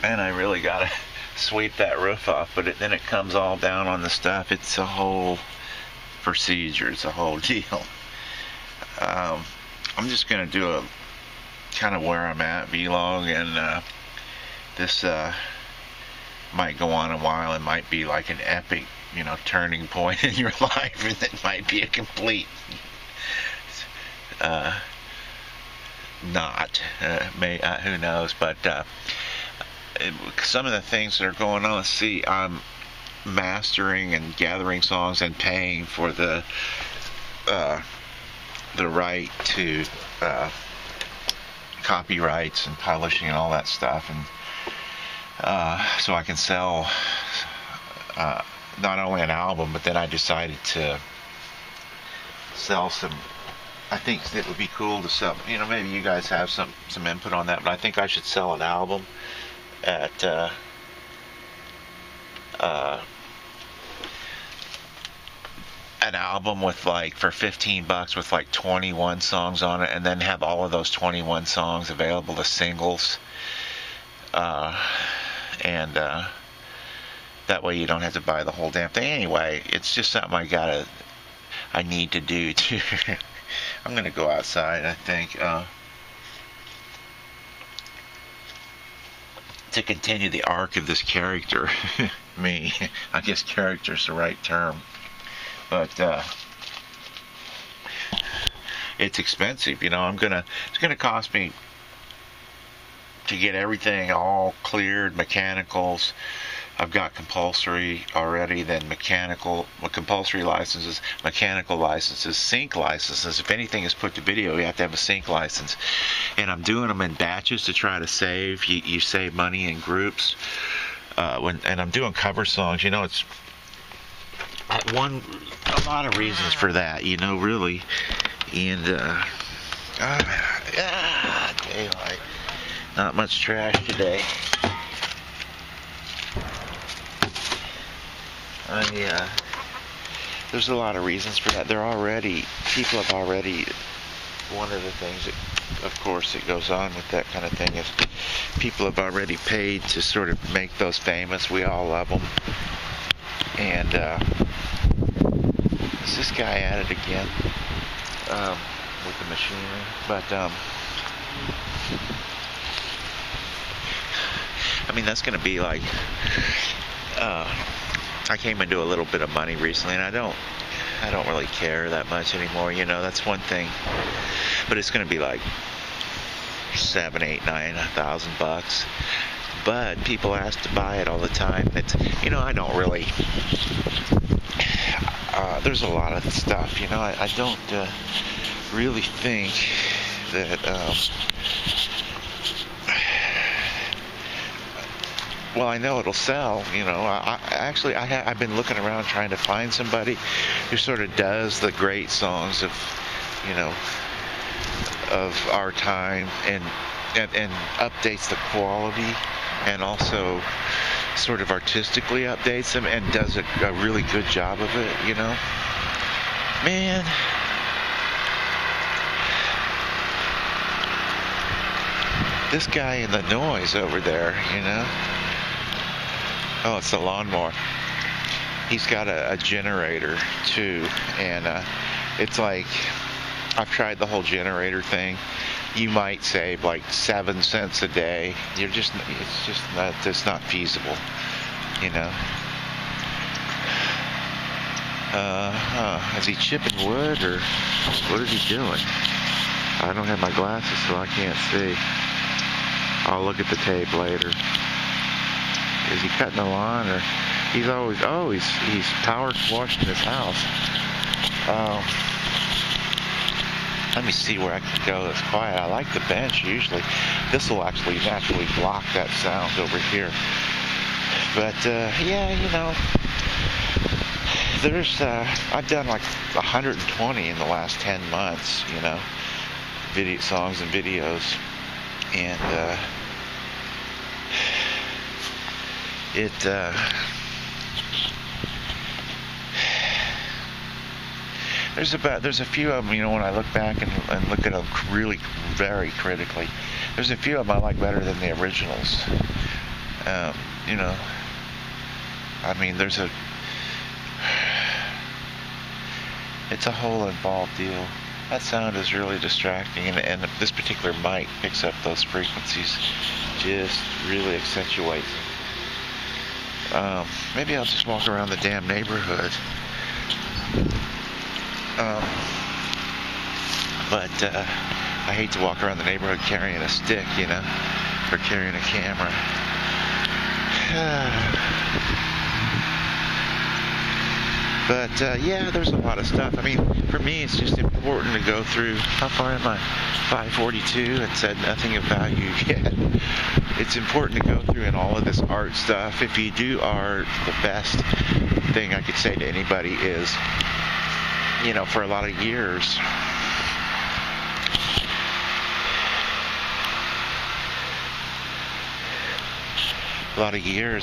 and I really gotta sweep that roof off, but then it comes all down on the stuff. It's a whole procedure. It's a whole deal. I'm just gonna do a kind of where I'm at vlog, and this might go on a while. It might be like an epic, turning point in your life, and it might be a complete not. Who knows? But some of the things that are going on. Let's see. I'm mastering and gathering songs and paying for the right to copyrights and publishing and all that stuff, and so I can sell not only an album, but then I decided to sell some. I think it would be cool to sell, maybe you guys have some input on that, but I think I should sell an album at an album with for $15 with 21 songs on it, and then have all of those 21 songs available as singles, and that way you don't have to buy the whole damn thing. Anyway, it's just something I need to do too. I'm gonna go outside, I think, to continue the arc of this character. Me, I guess character's the right term, but it's expensive. It's gonna cost me to get everything all cleared, mechanicals. I've got compulsory already, then compulsory licenses, mechanical licenses, sync licenses. If anything is put to video, you have to have a sync license. And I'm doing them in batches to try to save. You save money in groups. And I'm doing cover songs. It's a lot of reasons for that, really. And daylight. Not much trash today. There's a lot of reasons for that. People have already, one of the things that, of course, that goes on with that kind of thing is people have already paid to sort of make those famous. We all love them. And is this guy at it again with the machinery? But that's going to be I came into a little bit of money recently, and I don't really care that much anymore. That's one thing. But it's going to be $7,000, $8,000, $9,000. But people ask to buy it all the time. It's I don't really. There's a lot of stuff. I don't really think that. Well, I know it'll sell. I've been looking around trying to find somebody who sort of does the great songs of our time and updates the quality, and also sort of artistically updates them and does a really good job of it. Man. This guy in the noise over there, Oh, it's the lawnmower. He's got a generator too, and it's I've tried the whole generator thing. You might save 7 cents a day. It's not feasible, Is he chipping wood, or what is he doing? I don't have my glasses, so I can't see. I'll look at the tape later. Is he cutting the lawn, or he's power washing his house? Let me see where I can go that's quiet. I like the bench usually. This will actually naturally block that sound over here. But there's I've done 120 in the last 10 months. Video songs and videos, and there's a few of them, when I look back and look at them really very critically, there's a few of them I like better than the originals. You know, I mean, it's a whole involved deal. That sound is really distracting, and this particular mic picks up those frequencies, just really accentuates them. Maybe I'll just walk around the damn neighborhood. But I hate to walk around the neighborhood carrying a stick, you know, or carrying a camera. But yeah, there's a lot of stuff. I mean, for me, it's just important to go through. How far am I? 5:42, and said nothing of value yet. It's important to go through in all of this art stuff. If you do art, the best thing I could say to anybody is, you know, for a lot of years,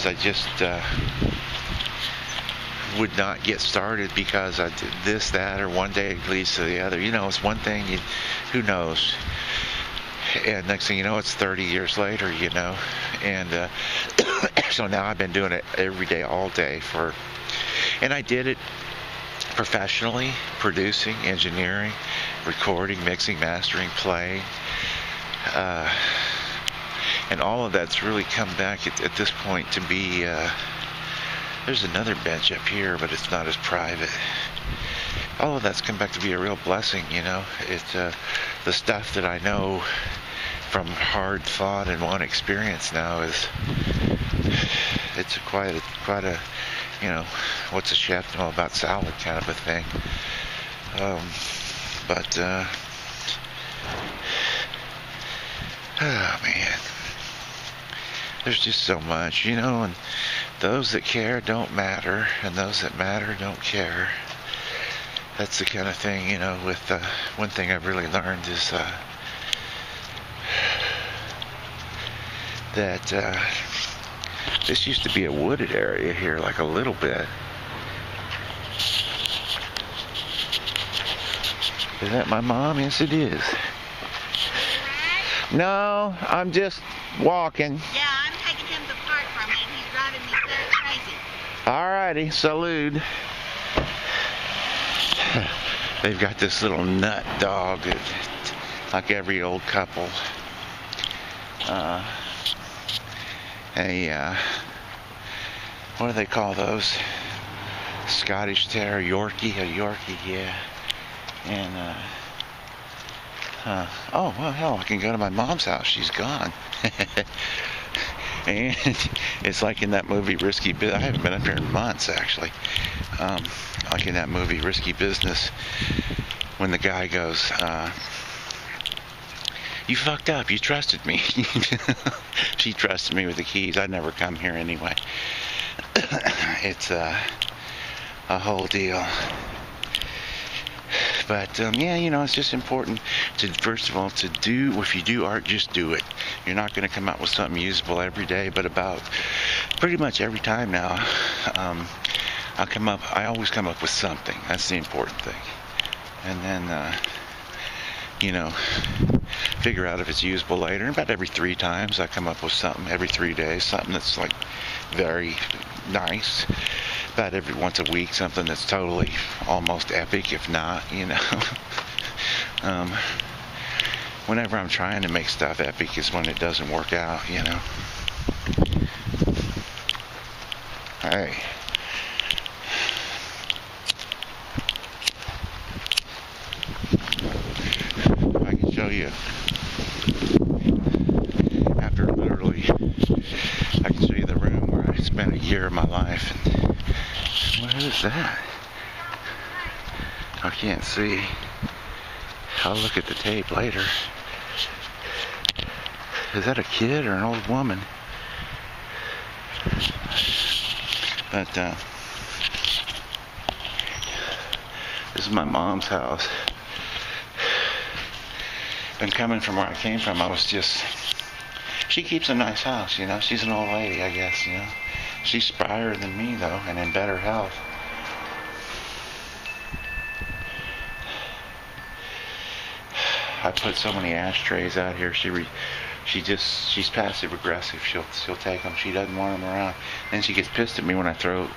I just would not get started because I did this, that, or one day it leads to the other. You know, it's one thing, who knows? And next thing you know, it's 30 years later, you know. And so now I've been doing it every day, all day and I did it professionally, producing, engineering, recording, mixing, mastering, playing. And all of that's really come back at this point to be, there's another bench up here, but it's not as private. All of that's come back to be a real blessing, you know. It's the stuff that I know from hard thought and one experience now it's quite a, you know, what's a chef know about salad kind of a thing. Oh man. There's just so much, you know, and those that care don't matter, and those that matter don't care. That's the kind of thing, you know, with one thing I've really learned is that this used to be a wooded area here, like a little bit. Is that my mom? Yes, it is. No, I'm just walking. Yeah, I'm taking him to the park for a minute. He's driving me so crazy. Alrighty, salute. They've got this little nut dog, like every old couple. What do they call those? Scottish Terrier, Yorkie, a Yorkie, yeah. And oh, well, hell, I can go to my mom's house. She's gone. And it's like in that movie Risky Business. I haven't been up here in months, actually. Like in that movie Risky Business, when the guy goes, you fucked up. You trusted me. She trusted me with the keys. I'd never come here anyway. It's a whole deal. But yeah, you know, it's just important to, first of all, to do, if you do art, just do it. You're not going to come out with something usable every day, but about pretty much every time now, I always come up with something. That's the important thing. And then, you know, figure out if it's usable later. And about every 3 times, I come up with something, every 3 days, something that's like very nice. About every once a week, something that's totally almost epic, if not, you know. Whenever I'm trying to make stuff epic is when it doesn't work out, you know. Hey. I can show you. After literally, I can show you the room where I spent a year of my life. And what is that? I can't see. I'll look at the tape later. Is that a kid or an old woman? But this is my mom's house. And coming from where I came from, I was just... She keeps a nice house, you know. She's an old lady, I guess, you know. She's sprier than me, though, and in better health. I put so many ashtrays out here. She she's passive aggressive. She'll take them. She doesn't want them around. And she gets pissed at me when I throw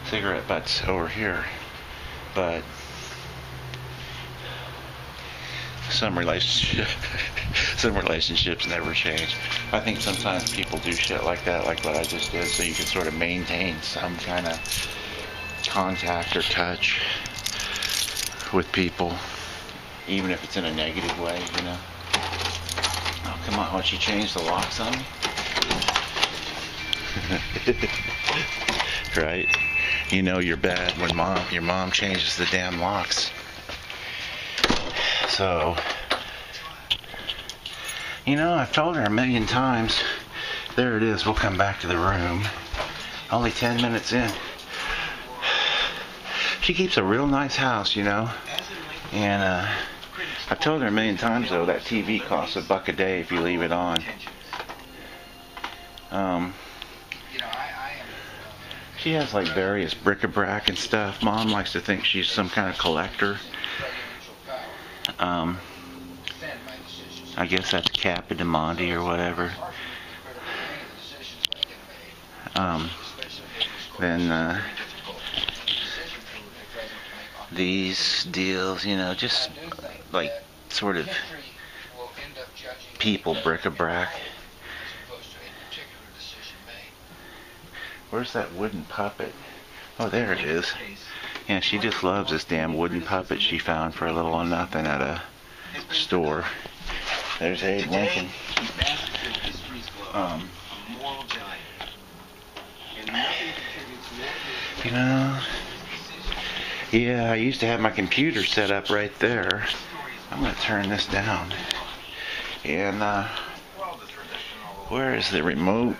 cigarette butts over here. But some relationships never change. I think sometimes people do shit like that, like what I just did, so you can sort of maintain some kind of contact or touch with people, even if it's in a negative way, you know. Oh, come on, won't you change the locks on me? Right? You know you're bad when your mom changes the damn locks. So, you know, I've told her a million times. There it is. We'll come back to the room. Only 10 minutes in. She keeps a real nice house, you know. And I've told her a million times, though, that TV costs $1 a day if you leave it on. She has like various bric-a-brac and stuff. Mom likes to think she's some kind of collector. I guess that's Kappa Diamante or whatever. Then these deals, you know, just like sort of people bric-a-brac. Where's that wooden puppet? Oh, there it is. Yeah, she just loves this damn wooden puppet she found for a little or nothing at a store. There's Abe Lincoln. You know, yeah, I used to have my computer set up right there. I'm going to turn this down. And, where is the remote?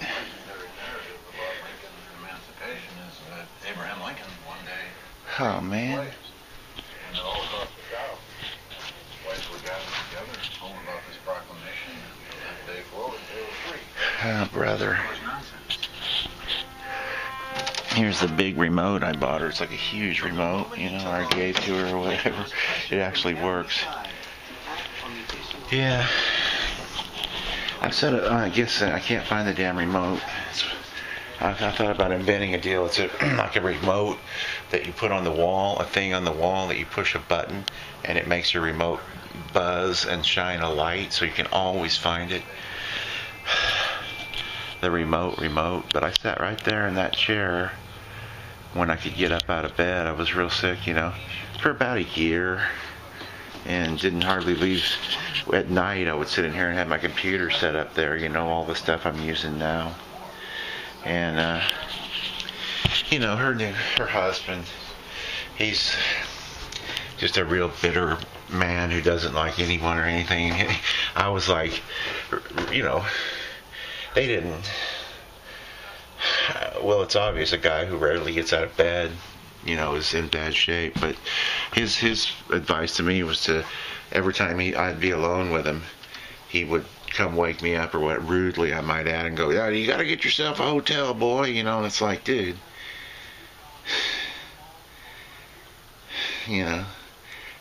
Oh, man. Oh, brother. Here's the big remote I bought her. It's like a huge remote, you know, I gave to her or whatever. It actually works. Yeah. I've said it, I guess I can't find the damn remote. I thought about inventing a deal. It's like a remote that you put on the wall, a thing on the wall that you push a button, and it makes your remote buzz and shine a light so you can always find it. The remote. But I sat right there in that chair when I could get up out of bed. I was real sick, you know, for about a year, and didn't hardly leave. At night I would sit in here and have my computer set up there, you know, all the stuff I'm using now. And you know, her husband, he's just a real bitter man who doesn't like anyone or anything. I was like, you know, they didn't. Well, it's obvious a guy who rarely gets out of bed, you know, is in bad shape. But his advice to me was to, every time I'd be alone with him, he would come wake me up, or what, rudely I might add, and go, "Yeah, you got to get yourself a hotel, boy," you know. And it's like, dude, you know.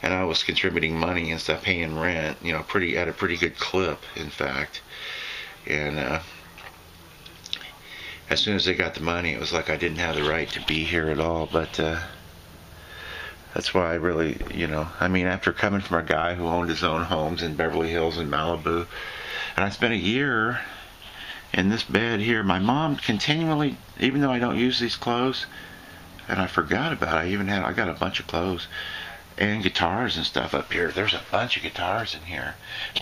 And I was contributing money and stuff, paying rent, you know, at a pretty good clip, in fact. And as soon as they got the money, it was like I didn't have the right to be here at all. But that's why I really, you know, I mean, after coming from a guy who owned his own homes in Beverly Hills and Malibu, and I spent a year in this bed here, my mom continually, even though I don't use these clothes, and I forgot about it, I got a bunch of clothes and guitars and stuff up here. There's a bunch of guitars in here.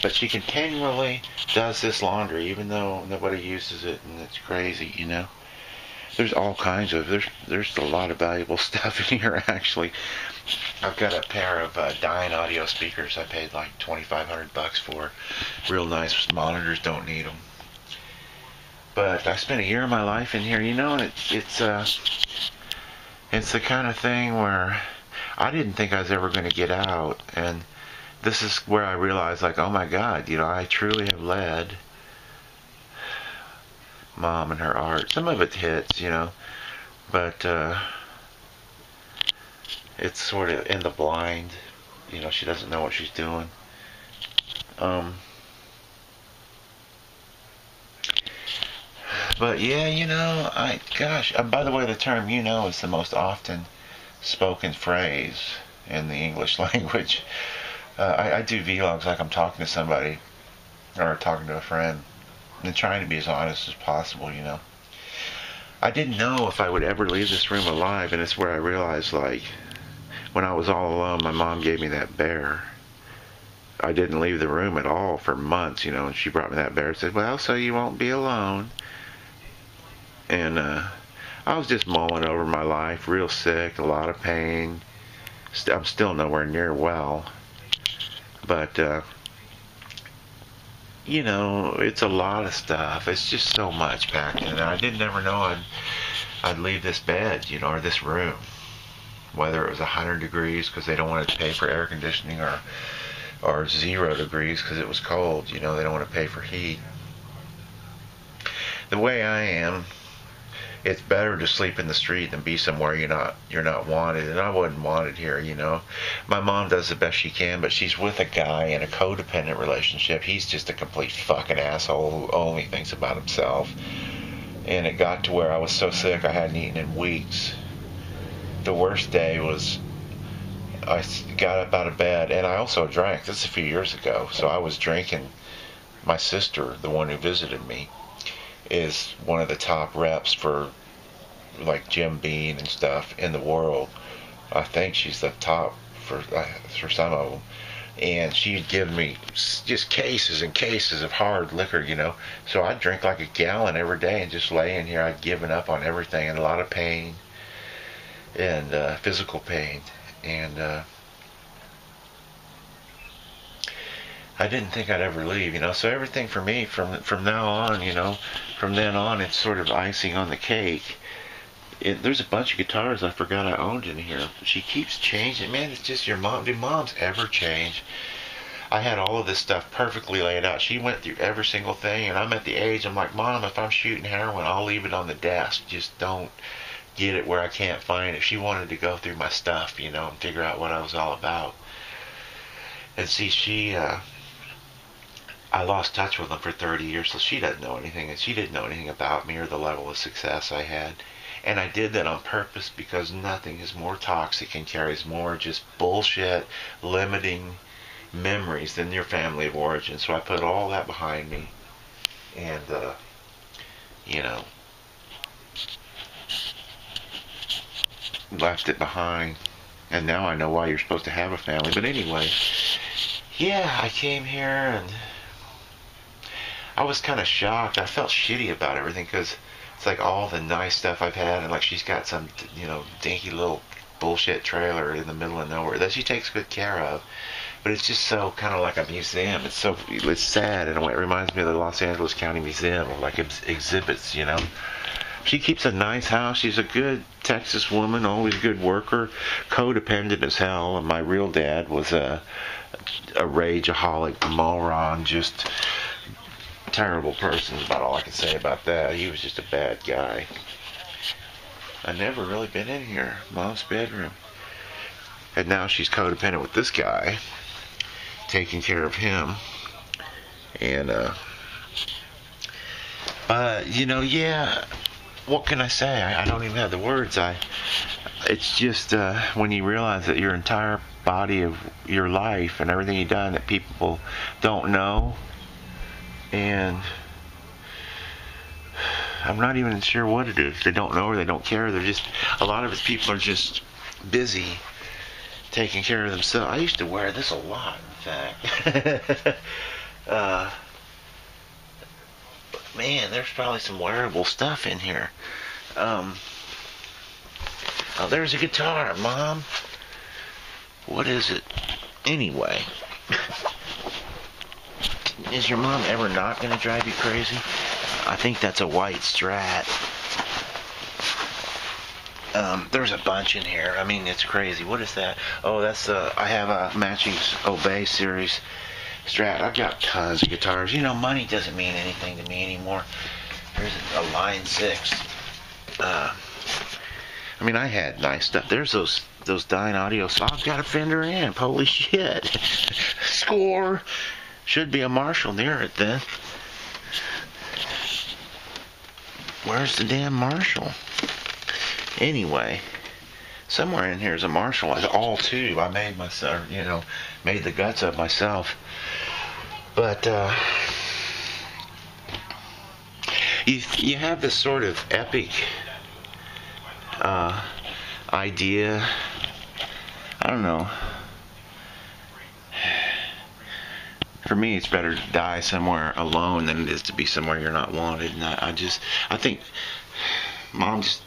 But she continually does this laundry, even though nobody uses it, and it's crazy, you know. There's all kinds of, there's a lot of valuable stuff in here, actually. I've got a pair of Dyne audio speakers I paid like $2,500 for. Real nice monitors, don't need them. But I spent a year of my life in here, you know, and it's the kind of thing where I didn't think I was ever going to get out, and this is where I realized, like, oh my God, you know, I truly have led Mom and her art. Some of it hits, you know, but it's sort of in the blind, you know. She doesn't know what she's doing. But yeah, by the way, the term is the most often spoken phrase in the English language. I do vlogs like I'm talking to somebody or talking to a friend and trying to be as honest as possible. I didn't know if I would ever leave this room alive, and it's where I realized, like, when I was all alone, my mom gave me that bear. I didn't leave the room at all for months, and she brought me that bear and said, well, so you won't be alone. And I was just mulling over my life, real sick, a lot of pain. I'm still nowhere near well. But, it's a lot of stuff. It's just so much back then. And I didn't ever know I'd leave this bed, or this room. Whether it was 100 degrees because they don't want to pay for air conditioning, or 0 degrees because it was cold. They don't want to pay for heat. The way I am, it's better to sleep in the street than be somewhere you're not wanted, and I wasn't wanted here. My mom does the best she can, but she's with a guy in a codependent relationship. He's just a complete fucking asshole who only thinks about himself. And it got to where I was so sick I hadn't eaten in weeks. The worst day was I got up out of bed, and I also drank. This is a few years ago, so I was drinking. My sister, the one who visited me, is one of the top reps for like Jim Beam and stuff in the world. I think she's the top for some of them. And she'd given me just cases and cases of hard liquor, So I'd drink like a gallon every day and just lay in here. I'd given up on everything, and a lot of pain and physical pain. And I didn't think I'd ever leave, So everything for me from now on, from then on, it's sort of icing on the cake. There's a bunch of guitars I forgot I owned in here. She keeps changing. Man, it's just your mom. Do moms ever change? I had all of this stuff perfectly laid out. She went through every single thing, and I'm at the age, I'm like, Mom, if I'm shooting heroin, I'll leave it on the desk. Just don't get it where I can't find it. She wanted to go through my stuff, and figure out what I was all about. And see, I lost touch with them for 30 years, so she doesn't know anything, and she didn't know anything about me or the level of success I had. And I did that on purpose because nothing is more toxic and carries more just bullshit, limiting memories than your family of origin. So I put all that behind me, and, left it behind. And now I know why you're supposed to have a family. But anyway, yeah, I came here and I was kind of shocked. I felt shitty about everything because it's like all the nice stuff I've had, and like she's got some, dinky little bullshit trailer in the middle of nowhere that she takes good care of. But it's just so kind of like a museum. It's sad, and it reminds me of the Los Angeles County Museum, or like exhibits, She keeps a nice house. She's a good Texas woman, always a good worker, codependent as hell. And my real dad was a rageaholic moron, just terrible person is about all I can say about that. He was just a bad guy. I never really been in here. Mom's bedroom. And now she's codependent with this guy, taking care of him. And, yeah, what can I say? I don't even have the words. It's just when you realize that your entire body of your life and everything you've done that people don't know, and I'm not even sure what it is. They don't know or they don't care. They're just, a lot of people are just busy taking care of themselves. I used to wear this a lot, in fact. Man, there's probably some wearable stuff in here. Oh, there's a guitar, Mom. What is it? Anyway. Is your mom ever not going to drive you crazy? I think that's a white Strat. There's a bunch in here. I mean, it's crazy. What is that? Oh, that's I have a matching Obey series Strat. I've got tons of guitars. Money doesn't mean anything to me anymore. There's a Line 6. I had nice stuff. There's those Dyne Audio. So I've got a Fender amp. Holy shit. Score. Should be a marshal near it then. Where's the damn marshal? Anyway, somewhere in here is a marshal. All two. I made myself, made the guts of myself. But you have this sort of epic idea. I don't know. For me, it's better to die somewhere alone than it is to be somewhere you're not wanted. And I think,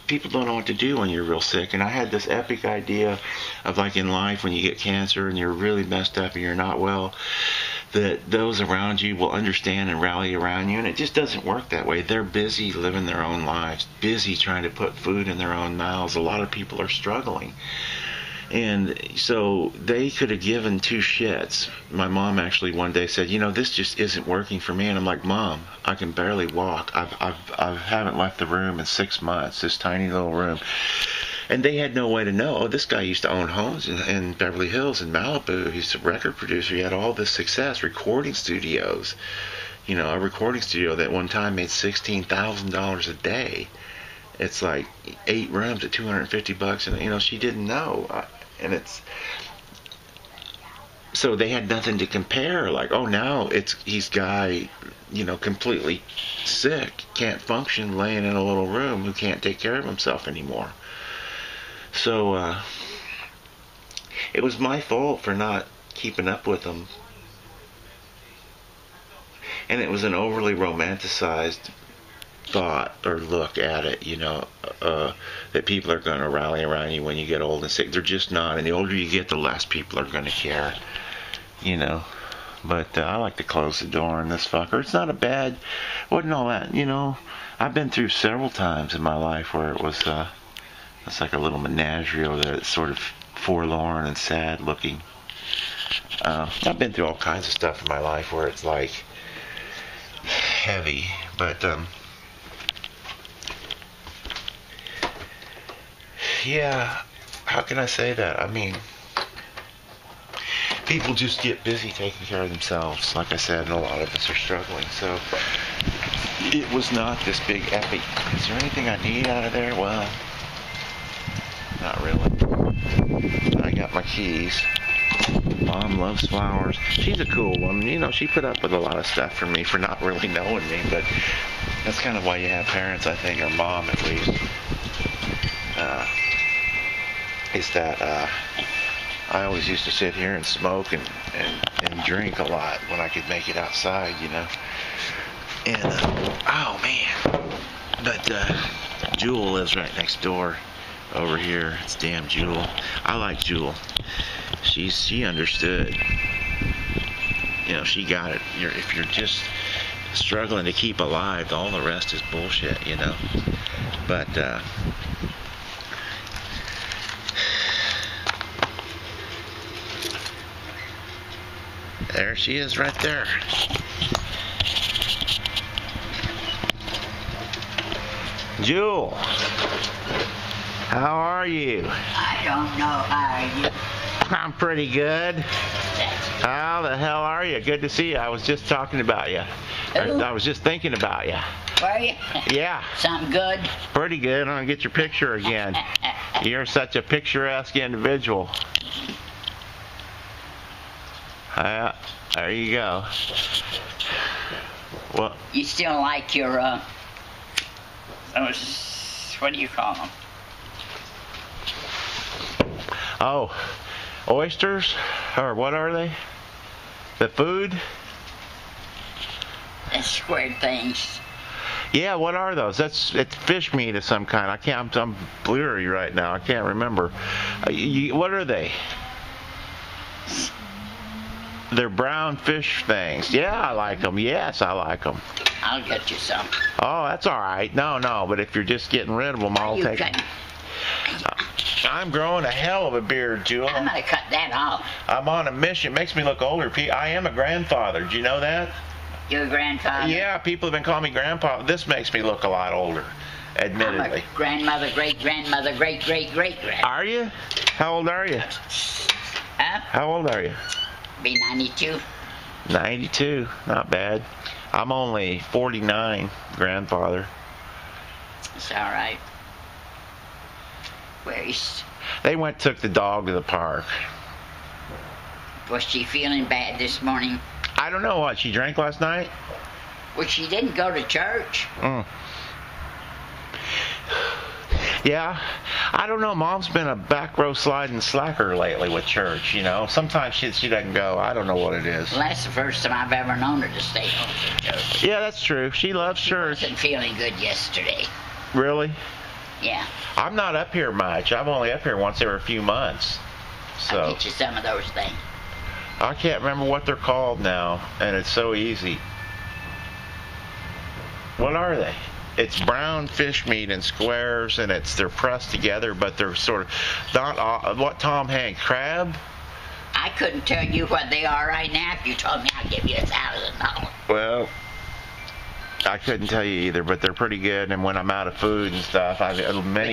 people don't know what to do when you're real sick. And I had this epic idea of, like, in life, when you get cancer and you're really messed up and you're not well, that those around you will understand and rally around you. And it just doesn't work that way. They're busy living their own lives, busy trying to put food in their own mouths. A lot of people are struggling. And so they could have given two shits. My mom actually one day said, this just isn't working for me. And I'm like, Mom, I can barely walk. I haven't left the room in 6 months, this tiny little room. And they had no way to know. Oh, this guy used to own homes in Beverly Hills and Malibu. He's a record producer. He had all this success, recording studios. A recording studio that one time made $16,000 a day. It's like 8 rooms at $250, and she didn't know. And it's so they had nothing to compare. Like, oh, now he's guy, completely sick, can't function, laying in a little room, who can't take care of himself anymore. So it was my fault for not keeping up with him, and it was an overly romanticized thought or look at it, that people are going to rally around you when you get old and sick. They're just not. And the older you get, the less people are going to care, But I like to close the door on this fucker. It's not wasn't all that, I've been through several times in my life where it was, it's like a little menagerie over there. It's sort of forlorn and sad looking. I've been through all kinds of stuff in my life where it's like heavy, but, yeah, how can I say that? I mean, people just get busy taking care of themselves, like I said, and a lot of us are struggling. So it was not this big epic. Is there anything I need out of there? Well, not really. I got my keys. Mom loves flowers. She's a cool woman. She put up with a lot of stuff for me for not really knowing me, but that's kind of why you have parents, I think, or mom at least. Is that I always used to sit here and smoke and drink a lot when I could make it outside, And, oh man. But Jewel lives right next door over here. It's damn Jewel. I like Jewel. She understood. She got it. If you're just struggling to keep alive, all the rest is bullshit, But, there she is right there. Jewel, how are you? I don't know. How are you? I'm pretty good. How the hell are you? Good to see you. I was just talking about you. I was just thinking about you. Were you? Yeah. Something good? Pretty good. I'm going to get your picture again. You're such a picturesque individual. There you go. Well, you still like your, what do you call them? Oh, oysters? Or what are they? The food? The square things. Yeah, what are those? It's fish meat of some kind. I'm blurry right now. I can't remember. What are they? They're brown fish things. Yeah, I like them. Yes, I like them. I'll get you some. Oh, that's all right. No, but if you're just getting rid of them, I'll take them. I'm growing a hell of a beard, Jewel. I'm going to cut that off. I'm on a mission. It makes me look older. I am a grandfather. Do you know that? You're a grandfather? Yeah, people have been calling me grandpa. This makes me look a lot older, admittedly. I'm a grandmother, great-grandmother, great-great-great-grand. Are you? How old are you? Huh? How old are you? Be 92. 92, not bad. I'm only 49, grandfather. It's all right. They took the dog to the park. Was she feeling bad this morning? I don't know what she drank last night. Well, she didn't go to church. Yeah, I don't know. Mom's been a back row sliding slacker lately with church, you know. Sometimes she doesn't go. I don't know what it is. Well, that's the first time I've ever known her to stay home from church. Yeah, that's true. She loves church. She wasn't feeling good yesterday. Really? Yeah. I'm not up here much. I'm only up here once every few months. So I'll get you some of those things. I can't remember what they're called now, and it's so easy. What are they? It's brown fish meat in squares, and they're pressed together, but they're sort of not what Tom Hanks, crab. I couldn't tell you what they are right now. If you told me, I'd give you $1,000. Well, I couldn't tell you either, but they're pretty good. And when I'm out of food and stuff, But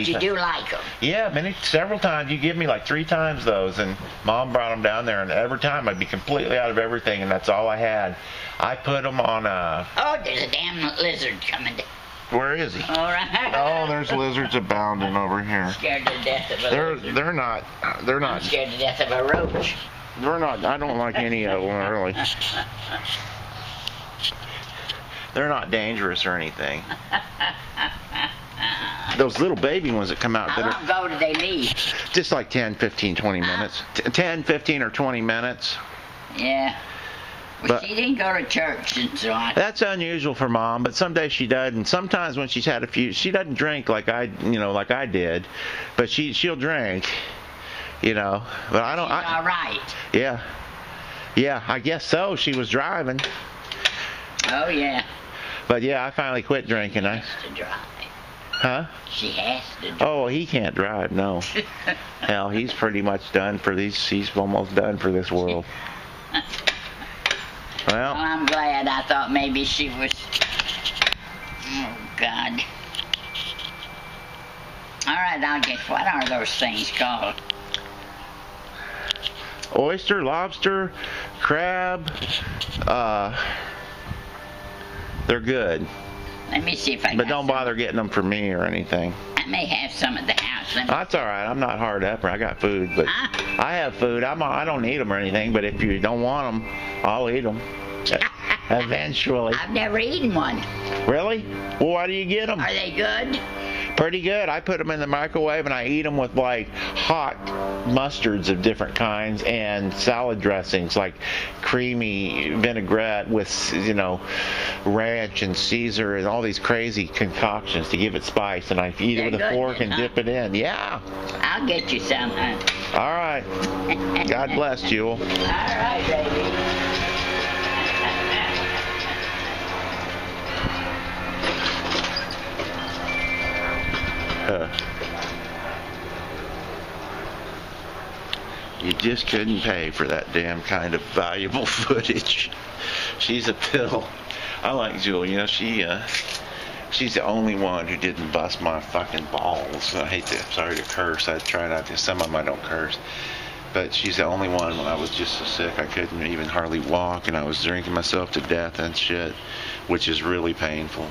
you do like them. Yeah, several times. You give me like 3 times those, and Mom brought them down there, and every time I'd be completely out of everything, and that's all I had. I put them on a. Oh, there's a damn lizard coming down. Where is he? All right. Oh, there's lizards abounding over here. Scared to death of a lizard. They're not. I'm scared to death of a roach. They're not. I don't like any of them really. They're not dangerous or anything. Those little baby ones that come out. How long ago did they leave? Just like 10, 15, 20 minutes. 10, 15, or 20 minutes. Yeah. Well, she didn't go to church and so on. That's unusual for Mom, but some days she does, and sometimes when she's had a few, she doesn't drink like I did, but she'll drink, you know. But I don't. She's all right. Yeah, I guess so. She was driving. Oh yeah. But yeah, I finally quit drinking. She has to drive. Huh? She has to drive. Oh, he can't drive. No. Hell, he's pretty much done for these. He's almost done for this world. Well, I'm glad. I thought maybe she was. Oh, God. All right, I'll get. What are those things called? oyster, lobster, crab. They're good. Let me see if I. But don't bother getting them for me or anything. I may have some at the house. That's all right. I'm not hard up. I got food, but I have food. I don't need them or anything. But if you don't want them, I'll eat them. Eventually. I've never eaten one. Really? Well, why do you get them? Are they good? Pretty good. I put them in the microwave and I eat them with like hot mustards of different kinds and salad dressings, like creamy vinaigrette with, ranch and Caesar and all these crazy concoctions to give it spice. And I eat it with a fork and dip it in. Yeah. I'll get you some, huh? All right. God bless, Jewel. All right, baby. You just couldn't pay for that damn kind of valuable footage. She's a pill. I like Jewel. She's the only one who didn't bust my fucking balls. Sorry to curse. I try not to. Some of them I don't curse. But she's the only one when I was just so sick I couldn't even hardly walk, and I was drinking myself to death and shit, which is really painful.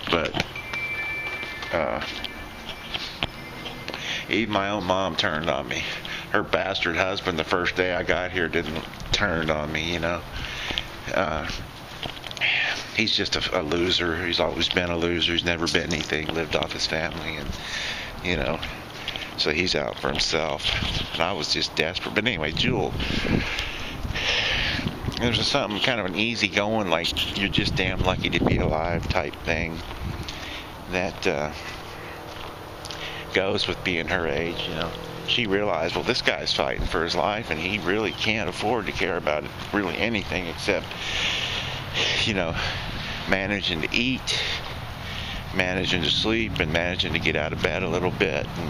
But even my own mom turned on me. Her bastard husband the first day I got here didn't turn on me, He's just a loser. He's always been a loser. He's never been anything, lived off his family, and, so he's out for himself. And I was just desperate. But anyway, Jewel, there's something kind of an easy going, like you're just damn lucky to be alive type thing that goes with being her age, She realized, well, this guy's fighting for his life, and he really can't afford to care about really anything except, managing to eat, managing to sleep, and managing to get out of bed a little bit, and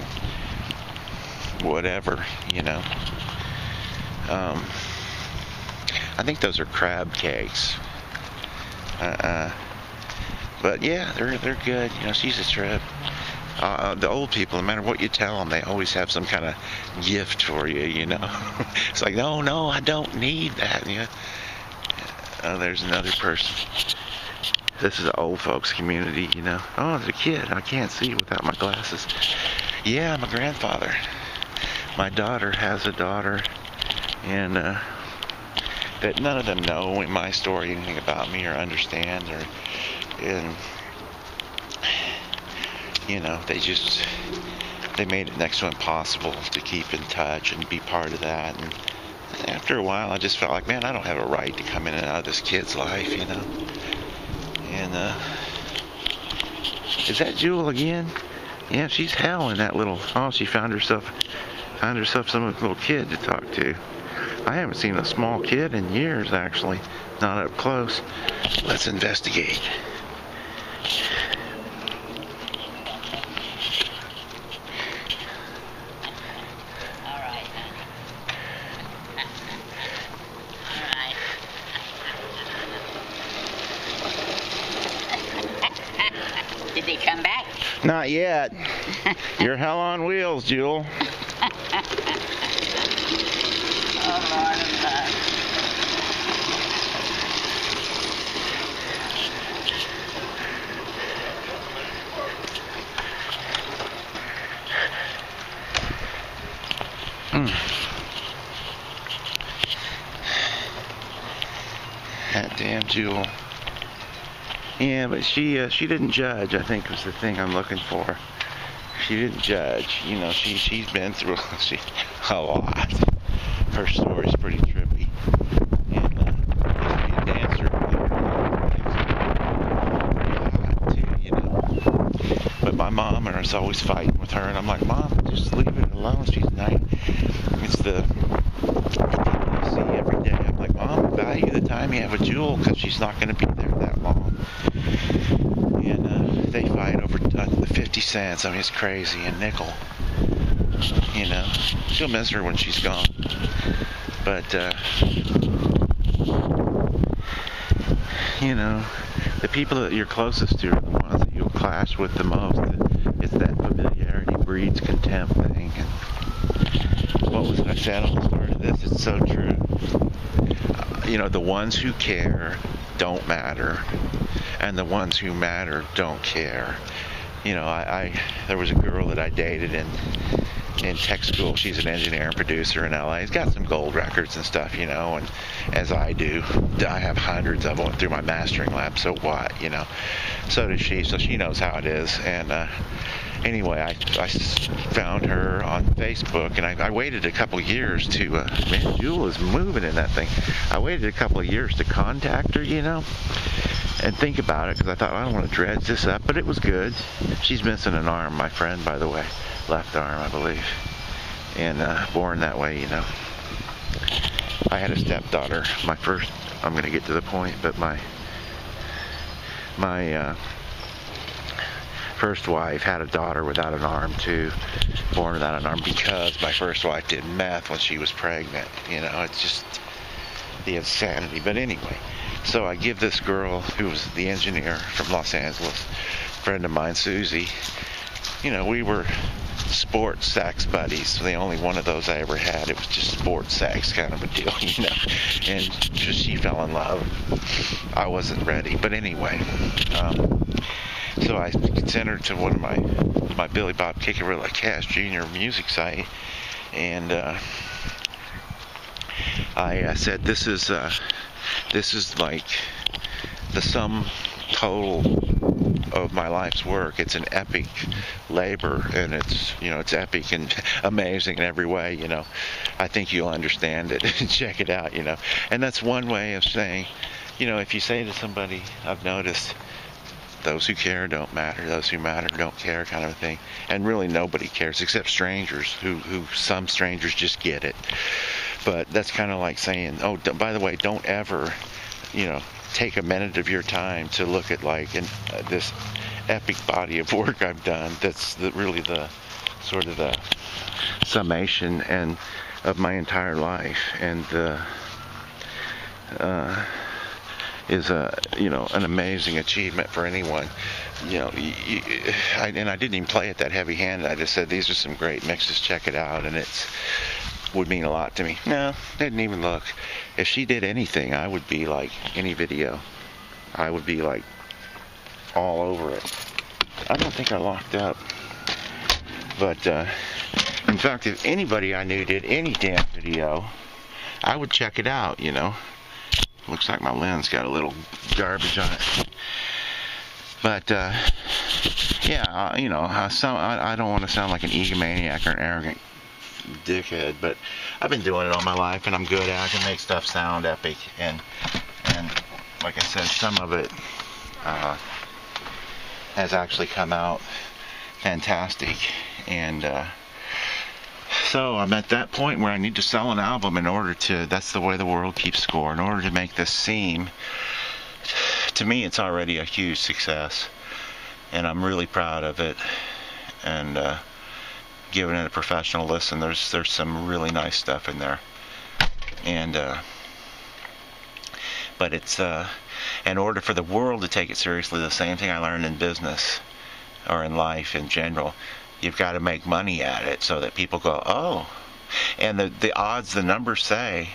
whatever, I think those are crab cakes. But yeah, they're good. She's a trip. The old people, no matter what you tell them, they always have some kind of gift for you, It's like, no, I don't need that. Oh, there's another person. This is an old folks community, you know. Oh, there's a kid. I can't see without my glasses. Yeah, I'm a grandfather. My daughter has a daughter, and that none of them know my story, anything about me, or understand, and you know, they made it next to impossible to keep in touch and be part of that. And after a while, I just felt like, man, I don't have a right to come in and out of this kid's life, you know. And is that Jewel again? Yeah, she's hell in that little. Oh, she found herself some little kid to talk to. I haven't seen a small kid in years, actually, not up close. Let's investigate. All right, honey. All right. Did they come back? Not yet. You're hell on wheels, Jewel. Oh, Lord of love. That damn Jewel. Yeah, but she didn't judge, I think was the thing I'm looking for. She didn't judge. You know, she's been through a lot. Her story's pretty trippy. And used to be a dancer. Pretty hot too, you know. But my mom and I was always fighting with her, and I'm like, Mom, just leave it alone. She's nice. It's the people you see every day. I'm like, Mom, value the time you have with Jewel, because she's not going to be there that long. And they fight over 50 cents. I mean, it's crazy. A nickel. You know, she'll miss her when she's gone. But, you know, the people that you're closest to are the ones that you'll clash with the most. It's that familiarity breeds contempt thing. And what was it I said on the start of this? It's so true. You know, the ones who care don't matter, and the ones who matter don't care. You know, there was a girl that I dated in tech school. She's an engineer and producer in LA. She's got some gold records and stuff, you know, and as I do, I have hundreds of them through my mastering lab, so what, you know. So does she, so she knows how it is. And anyway, I found her on Facebook, and I waited a couple years to, man, Jewel is moving in that thing. I waited a couple of years to contact her, you know, and think about it, because I thought, I don't want to dredge this up, but it was good. She's missing an arm, my friend, by the way. Left arm, I believe. And born that way, you know. I had a stepdaughter. My first, I'm going to get to the point, but my first wife had a daughter without an arm too, born without an arm, because my first wife did meth when she was pregnant. You know, it's just the insanity. But anyway, so I give this girl, who was the engineer from Los Angeles, friend of mine, Susie, you know, we were sports sex buddies. The only one of those I ever had. It was just sports sex kind of a deal, you know. And just she fell in love. I wasn't ready, but anyway. So I sent her to one of my Billy Bob Kickarilla Cash Jr. music site, and I said, this is like the sum total of my life's work. It's an epic labor, and it's, you know, it's epic and amazing in every way, you know. I think you'll understand it and check it out, you know. And that's one way of saying, you know, if you say to somebody, I've noticed those who care don't matter, those who matter don't care, kind of a thing. And really nobody cares except strangers, who some strangers just get it. But that's kind of like saying, oh, by the way, don't ever, you know, take a minute of your time to look at like this epic body of work I've done. That's really the sort of the summation and of my entire life, and is a, you know, an amazing achievement for anyone. You know, and I didn't even play it that heavy-handed. I just said, these are some great mixes, check it out. And it's, would mean a lot to me. No, didn't even look. If she did anything, I would be like any video. I would be like all over it. I don't think I locked up. But in fact, if anybody I knew did any damn video, I would check it out, you know. Looks like my lens got a little garbage on it. But yeah, you know, I don't want to sound like an egomaniac or an arrogant dickhead, but I've been doing it all my life, and I'm good at it. I can make stuff sound epic, and like I said, some of it has actually come out fantastic, and so I'm at that point where I need to sell an album in order to, that's the way the world keeps score, in order to make this seem, to me it's already a huge success, and I'm really proud of it, and giving it a professional listen. There's some really nice stuff in there, and but it's in order for the world to take it seriously, the same thing I learned in business or in life in general, you've got to make money at it so that people go, oh. And the odds, the numbers say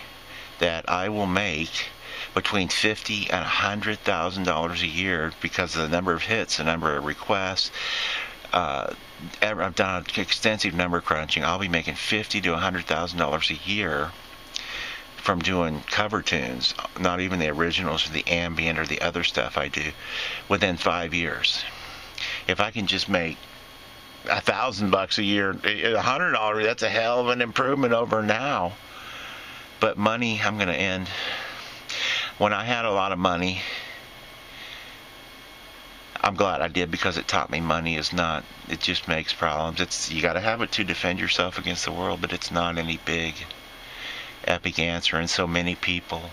that I will make between $50,000 and $100,000 a year because of the number of hits, the number of requests. I've done extensive number crunching. I'll be making $50,000 to $100,000 a year from doing cover tunes, not even the originals or the ambient or the other stuff I do, within 5 years. If I can just make $1,000 a year, $100, that's a hell of an improvement over now. But money, I'm going to end. When I had a lot of money, I'm glad I did, because it taught me money is not, it just makes problems. It's, you got to have it to defend yourself against the world, but it's not any big epic answer. And so many people,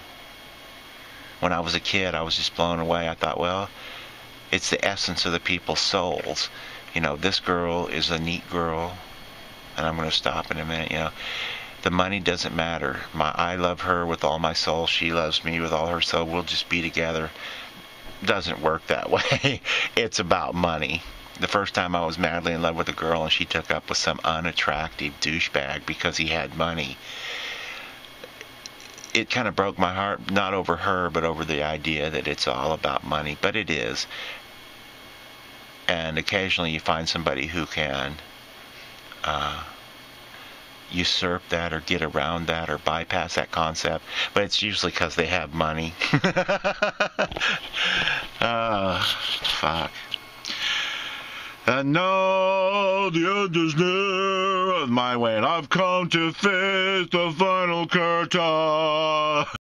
when I was a kid, I was just blown away. I thought, well, it's the essence of the people's souls. You know, this girl is a neat girl, and I'm going to stop in a minute, you know. The money doesn't matter. I love her with all my soul. She loves me with all her soul. We'll just be together. Doesn't work that way. It's about money. The first time I was madly in love with a girl and she took up with some unattractive douchebag because he had money, it kind of broke my heart, not over her, but over the idea that it's all about money. But it is. And occasionally you find somebody who can usurp that or get around that or bypass that concept, but it's usually because they have money. Fuck. And now the end is near, my way, and I've come to face the final curtain.